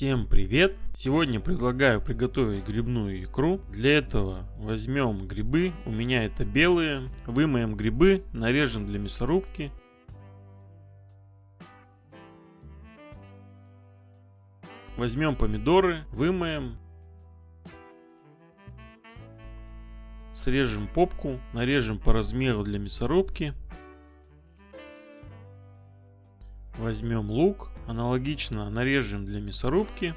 Всем привет! Сегодня предлагаю приготовить грибную икру. Для этого возьмем грибы, у меня это белые, вымоем грибы, нарежем для мясорубки. Возьмем помидоры, вымоем. Срежем попку, нарежем по размеру для мясорубки. Возьмем лук, аналогично нарежем для мясорубки.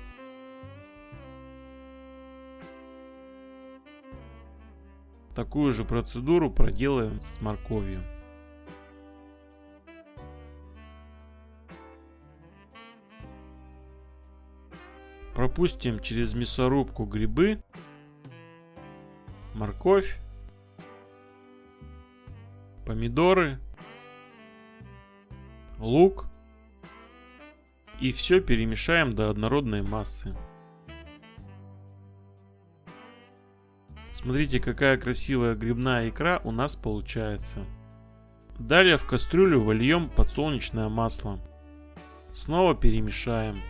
Такую же процедуру проделаем с морковью. Пропустим через мясорубку грибы, морковь, помидоры, лук. И все перемешаем до однородной массы. Смотрите, какая красивая грибная икра у нас получается. Далее в кастрюлю вольем подсолнечное масло. Снова перемешаем.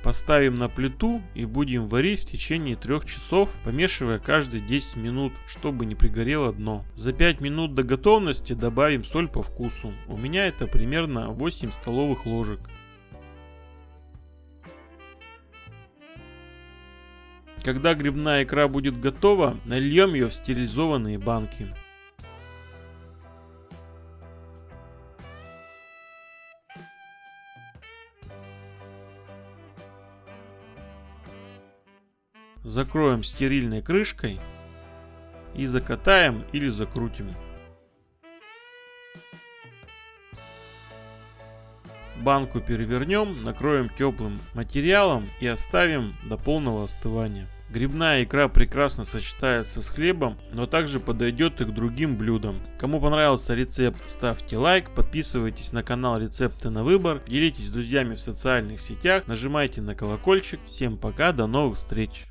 Поставим на плиту и будем варить в течение 3 часов, помешивая каждые 10 минут, чтобы не пригорело дно. За 5 минут до готовности добавим соль по вкусу. У меня это примерно 8 столовых ложек. Когда грибная икра будет готова, нальем ее в стерилизованные банки. Закроем стерильной крышкой и закатаем или закрутим. Банку перевернем, накроем теплым материалом и оставим до полного остывания. Грибная икра прекрасно сочетается с хлебом, но также подойдет и к другим блюдам. Кому понравился рецепт, ставьте лайк, подписывайтесь на канал Рецепты на выбор, делитесь с друзьями в социальных сетях, нажимайте на колокольчик. Всем пока, до новых встреч!